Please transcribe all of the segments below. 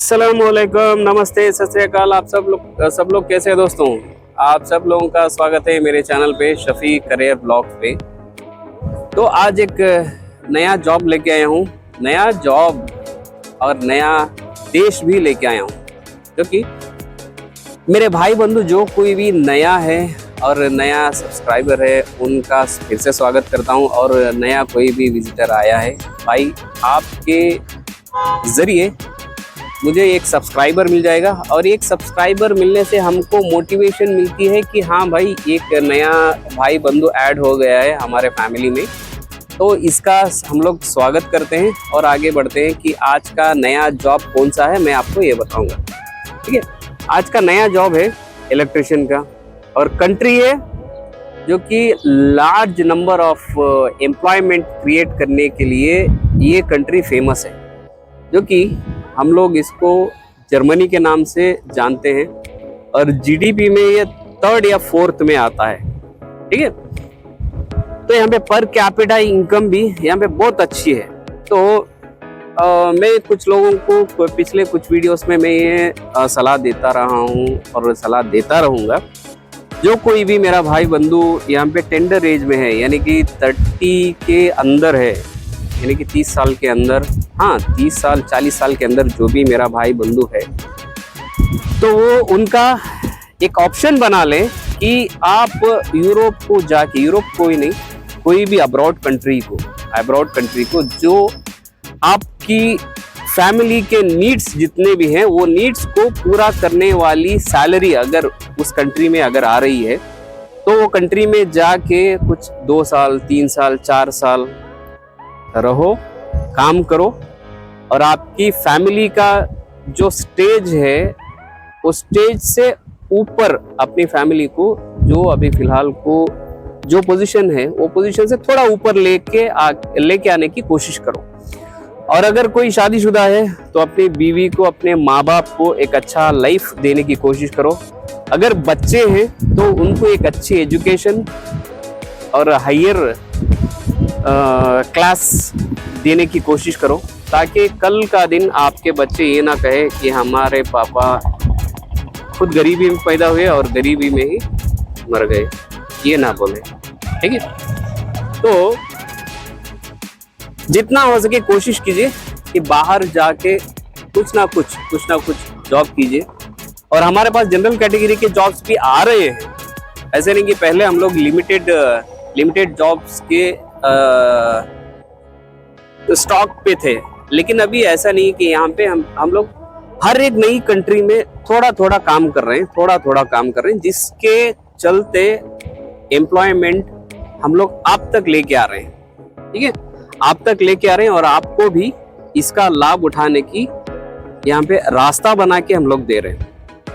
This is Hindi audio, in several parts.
अस्सलामुअलैकुम, नमस्ते, सत श्री अकाल। आप सब लोग कैसे हैं दोस्तों? आप सब लोगों का स्वागत है मेरे चैनल पे शफी करियर ब्लॉग पे। तो आज एक नया जॉब लेके आया हूँ, नया जॉब और नया देश भी लेके आया हूँ, क्योंकि मेरे भाई बंधु जो कोई भी नया है और नया सब्सक्राइबर है उनका फिर से स्वागत करता हूँ। और नया कोई भी विजिटर आया है, भाई आपके ज़रिए मुझे एक सब्सक्राइबर मिल जाएगा और एक सब्सक्राइबर मिलने से हमको मोटिवेशन मिलती है कि हाँ भाई, एक नया भाई बंधु ऐड हो गया है हमारे फैमिली में। तो इसका हम लोग स्वागत करते हैं और आगे बढ़ते हैं कि आज का नया जॉब कौन सा है, मैं आपको ये बताऊंगा। ठीक है, आज का नया जॉब है इलेक्ट्रिशियन का और कंट्री है जो कि large number of employment create करने के लिए ये कंट्री फेमस है, जो कि हम लोग इसको जर्मनी के नाम से जानते हैं और जीडीपी में ये 3rd या 4th में आता है। ठीक है, तो यहाँ पे पर कैपिटा इनकम भी यहाँ पे बहुत अच्छी है। तो मैं कुछ लोगों को पिछले कुछ वीडियोस में मैं ये सलाह देता रहा हूँ और सलाह देता रहूँगा। जो कोई भी मेरा भाई बंधु यहाँ पे टेंडर एज में है, यानी कि 30 के अंदर है, यानी कि 30 साल के अंदर, हाँ 30 साल 40 साल के अंदर जो भी मेरा भाई बंधु है, तो वो उनका एक ऑप्शन बना लें कि आप यूरोप को जाके, यूरोप को ही नहीं, कोई भी अब्रॉड कंट्री को जो आपकी फैमिली के नीड्स जितने भी हैं वो नीड्स को पूरा करने वाली सैलरी अगर उस कंट्री में अगर आ रही है, तो वो कंट्री में जाके कुछ 2 साल 3 साल 4 साल रहो, काम करो और आपकी फैमिली का जो स्टेज है वो स्टेज से ऊपर अपनी फैमिली को, जो अभी फिलहाल को जो पोजीशन है वो पोजीशन से थोड़ा ऊपर लेके आने की कोशिश करो। और अगर कोई शादीशुदा है तो अपनी बीवी को, अपने माँ बाप को एक अच्छा लाइफ देने की कोशिश करो। अगर बच्चे हैं तो उनको एक अच्छी एजुकेशन और हायर क्लास देने की कोशिश करो, ताकि कल का दिन आपके बच्चे ये ना कहे कि हमारे पापा खुद गरीबी में पैदा हुए और गरीबी में ही मर गए, ये ना बोले। ठीक है, तो जितना हो सके कोशिश कीजिए कि बाहर जाके कुछ ना कुछ जॉब कीजिए। और हमारे पास जनरल कैटेगरी के जॉब्स भी आ रहे हैं, ऐसे नहीं कि पहले हम लोग लिमिटेड जॉब्स के स्टॉक पे थे, लेकिन अभी ऐसा नहीं कि यहाँ पे हम लोग हर एक नई कंट्री में थोड़ा काम कर रहे हैं, जिसके चलते एम्प्लॉयमेंट हम लोग आप तक लेके आ रहे हैं। ठीक है, आप तक लेके आ रहे हैं और आपको भी इसका लाभ उठाने की यहाँ पे रास्ता बना के हम लोग दे रहे हैं।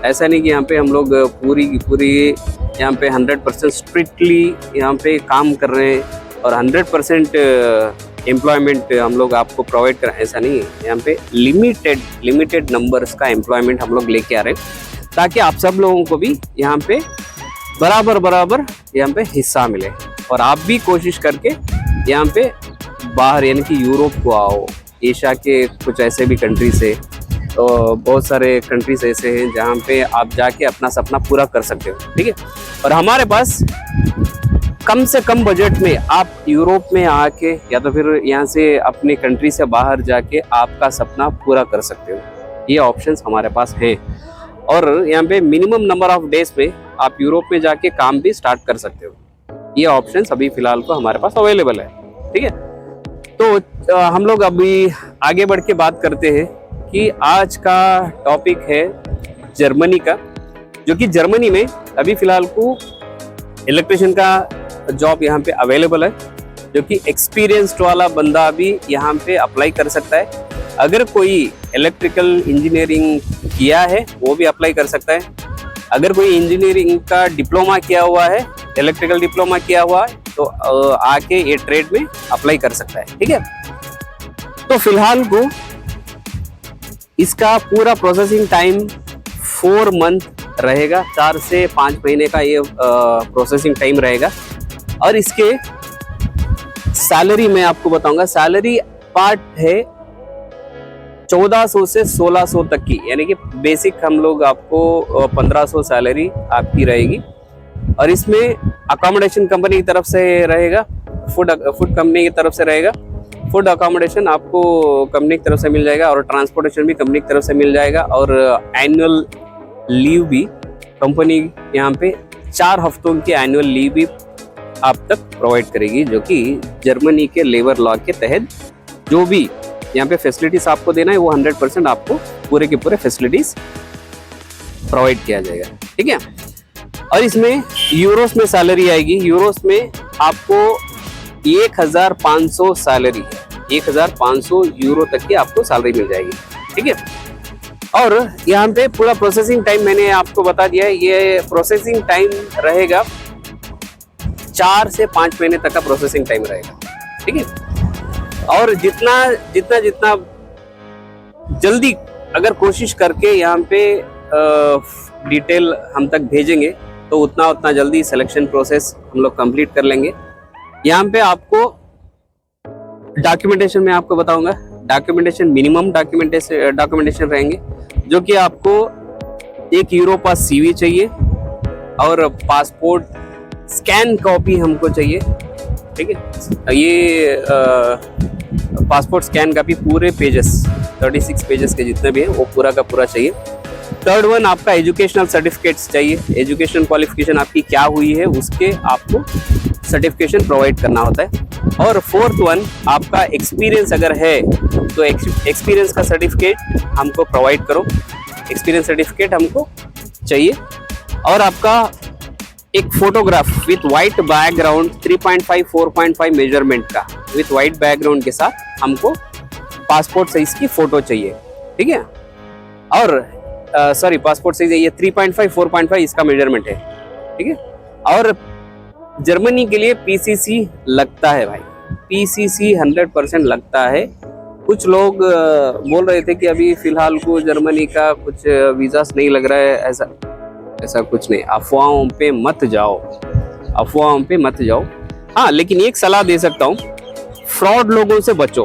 ऐसा नहीं कि यहाँ पे हम लोग पूरी यहाँ पे 100% स्ट्रिक्टली यहाँ पे काम कर रहे हैं और 100% एम्प्लॉयमेंट हम लोग आपको प्रोवाइड कर, ऐसा नहीं है। यहाँ पे लिमिटेड नंबर्स का एम्प्लॉयमेंट हम लोग लेके आ रहे हैं, ताकि आप सब लोगों को भी यहाँ पे बराबर यहाँ पे हिस्सा मिले और आप भी कोशिश करके यहाँ पे बाहर, यानी कि यूरोप को आओ। एशिया के कुछ ऐसे भी कंट्री से, तो बहुत सारे कंट्रीज ऐसे हैं जहाँ पे आप जाके अपना सपना पूरा कर सकते हो। ठीक है, और हमारे पास कम से कम बजट में आप यूरोप में आके या तो फिर यहाँ से अपनी कंट्री से बाहर जाके आपका सपना पूरा कर सकते हो। ये ऑप्शंस हमारे पास हैं और यहाँ पे मिनिमम नंबर ऑफ डेज पे आप यूरोप में जाके काम भी स्टार्ट कर सकते हो। ये ऑप्शंस अभी फिलहाल को हमारे पास अवेलेबल है। ठीक है, तो हम लोग अभी आगे बढ़ के बात करते हैं कि आज का टॉपिक है जर्मनी का, जो कि जर्मनी में अभी फिलहाल को इलेक्ट्रिशियन का जॉब यहाँ पे अवेलेबल है, जो कि एक्सपीरियंस्ड वाला बंदा भी यहाँ पे अप्लाई कर सकता है। अगर कोई इलेक्ट्रिकल इंजीनियरिंग किया है वो भी अप्लाई कर सकता है। अगर कोई इंजीनियरिंग का डिप्लोमा किया हुआ है, इलेक्ट्रिकल डिप्लोमा किया हुआ है, तो आके ये ट्रेड में अप्लाई कर सकता है। ठीक है, तो फिलहाल को इसका पूरा प्रोसेसिंग टाइम 4 मंथ रहेगा, 4 से 5 महीने का ये प्रोसेसिंग टाइम रहेगा। और इसके सैलरी मैं आपको बताऊंगा। सैलरी पार्ट है 1400 से 1600 तक की, यानी कि बेसिक हम लोग आपको 1500 सैलरी आपकी रहेगी। और इसमें अकोमोडेशन कंपनी की तरफ से रहेगा, फूड कंपनी की तरफ से रहेगा। फूड अकोमोडेशन आपको कंपनी की तरफ से मिल जाएगा और ट्रांसपोर्टेशन भी कंपनी की तरफ से मिल जाएगा। और एनुअल लीव भी कंपनी यहाँ पे 4 हफ्तों की एनुअल लीव भी आप तक प्रोवाइड करेगी, जो कि जर्मनी के लेबर लॉ के तहत जो भी यहाँ पे फैसिलिटीज आपको देना है वो 100% आपको पूरे के पूरे फैसिलिटीज प्रोवाइड किया जाएगा। ठीक है। और इसमें यूरोस में सैलरी आएगी। यूरोस में आपको 1500 सैलरी है, 1500 यूरो तक की आपको सैलरी मिल जाएगी। ठीक है। और यहाँ पे पूरा प्रोसेसिंग टाइम मैंने आपको बता दिया है। ये प्रोसेसिंग टाइम रहेगा 4 से 5 महीने तक का प्रोसेसिंग टाइम रहेगा। ठीक है। और जितना जल्दी अगर कोशिश करके यहाँ पे डिटेल हम तक भेजेंगे तो उतना जल्दी सिलेक्शन प्रोसेस हम लोग कंप्लीट कर लेंगे। यहाँ पे आपको डॉक्यूमेंटेशन में आपको बताऊंगा, डॉक्यूमेंटेशन मिनिमम डॉक्यूमेंटेशन रहेंगे, जो कि आपको 1 यूरो पास सीवी चाहिए और पासपोर्ट स्कैन कॉपी हमको चाहिए। ठीक है। ये पासपोर्ट स्कैन कॉपी पूरे पेजेस 36 पेजेस के जितने भी हैं वो पूरा का पूरा चाहिए। थर्ड वन आपका एजुकेशनल सर्टिफिकेट्स चाहिए। एजुकेशन क्वालिफिकेशन आपकी क्या हुई है उसके आपको सर्टिफिकेशन प्रोवाइड करना होता है। और फोर्थ वन आपका एक्सपीरियंस अगर है तो एक्सपीरियंस का सर्टिफिकेट हमको प्रोवाइड करो, एक्सपीरियंस सर्टिफिकेट हमको चाहिए। और आपका एक photograph with white background 3.5 4.5 measurement का विथ वाइट बैकग्राउंड के साथ हमको पासपोर्ट साइज की फोटो चाहिए। ठीक है। और सॉरी पासपोर्ट साइज ये 3.5 4.5 इसका मेजरमेंट है। ठीक है। और जर्मनी के लिए पीसीसी लगता है भाई, पीसीसी 100% लगता है। कुछ लोग बोल रहे थे कि अभी फिलहाल को जर्मनी का कुछ वीजा नहीं लग रहा है, ऐसा कुछ नहीं। अफवाहों पे मत जाओ, अफवाहों पे मत जाओ। हाँ, लेकिन एक सलाह दे सकता हूँ, फ्रॉड लोगों से बचो,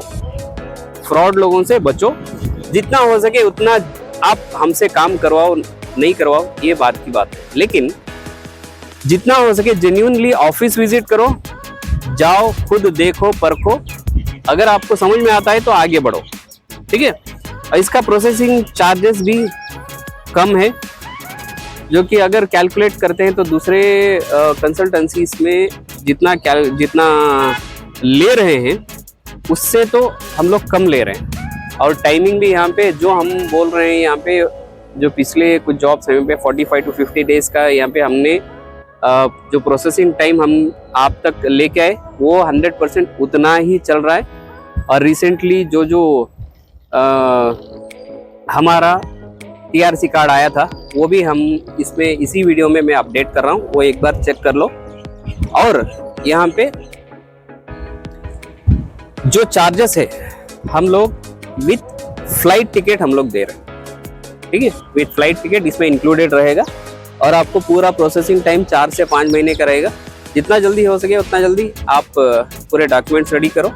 फ्रॉड लोगों से बचो। जितना हो सके उतना आप हमसे काम करवाओ, नहीं करवाओ ये बात की बात है, लेकिन जितना हो सके जेन्युइनली ऑफिस विजिट करो, जाओ, खुद देखो, परखो। अगर आपको समझ में आता है तो आगे बढ़ो। ठीक है। और इसका प्रोसेसिंग चार्जेस भी कम है, जो कि अगर कैलकुलेट करते हैं तो दूसरे कंसल्टेंसीज में जितना ले रहे हैं उससे तो हम लोग कम ले रहे हैं। और टाइमिंग भी यहाँ पे जो हम बोल रहे हैं, यहाँ पे जो पिछले कुछ जॉब्स हैं पे 45 to 50 डेज का यहाँ पे हमने जो प्रोसेसिंग टाइम हम आप तक लेके आए वो 100% उतना ही चल रहा है। और रिसेंटली जो हमारा TRC कार्ड आया था वो भी हम इसमें इसी वीडियो में मैं अपडेट कर रहा हूँ, वो एक बार चेक कर लो। और यहाँ पे जो चार्जेस है हम लोग विथ फ्लाइट टिकट हम लोग दे रहे हैं। ठीक है। विथ फ्लाइट टिकट इसमें इंक्लूडेड रहेगा। और आपको पूरा प्रोसेसिंग टाइम 4 से 5 महीने का रहेगा। जितना जल्दी हो सके उतना जल्दी आप पूरे डॉक्यूमेंट्स रेडी करो।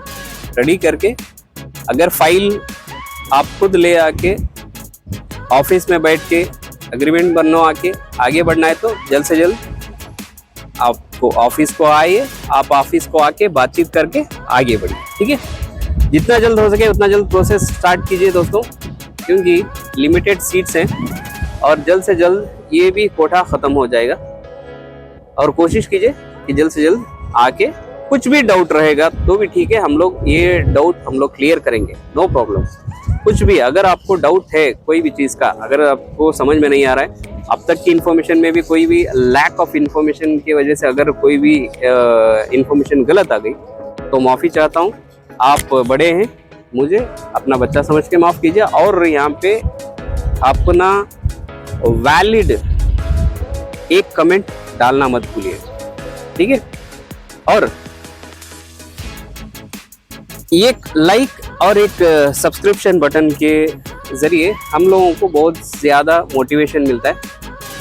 रेडी करके अगर फाइल आप खुद ले आके ऑफिस में बैठ के एग्रीमेंट बनना आके आगे बढ़ना है तो जल्द से जल्द आपको ऑफिस को आइए, आप ऑफिस को आके बातचीत करके आगे बढ़िए। ठीक है। जितना जल्द हो सके उतना जल्द प्रोसेस स्टार्ट कीजिए दोस्तों, क्योंकि लिमिटेड सीट्स हैं और जल्द से जल्द ये भी कोटा ख़त्म हो जाएगा। और कोशिश कीजिए कि जल्द से जल्द आके, कुछ भी डाउट रहेगा तो भी ठीक है, हम लोग ये डाउट हम लोग क्लियर करेंगे, नो प्रॉब्लम। कुछ भी अगर आपको डाउट है कोई भी चीज़ का, अगर आपको समझ में नहीं आ रहा है, अब तक की इन्फॉर्मेशन में भी कोई भी लैक ऑफ इन्फॉर्मेशन की वजह से अगर कोई भी इन्फॉर्मेशन गलत आ गई तो माफ़ी चाहता हूँ। आप बड़े हैं, मुझे अपना बच्चा समझ के माफ़ कीजिए। और यहाँ पे अपना वैलिड एक कमेंट डालना मत भूलिए। ठीक है। और एक लाइक और एक सब्सक्रिप्शन बटन के ज़रिए हम लोगों को बहुत ज़्यादा मोटिवेशन मिलता है।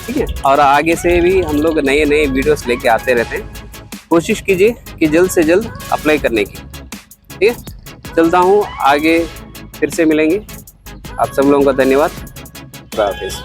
ठीक है। और आगे से भी हम लोग नए नए वीडियोस लेके आते रहते हैं। कोशिश कीजिए कि जल्द से जल्द अप्लाई करने की। ठीक है। चलता हूँ, आगे फिर से मिलेंगे। आप सब लोगों का धन्यवाद। खुदा हाफिज़।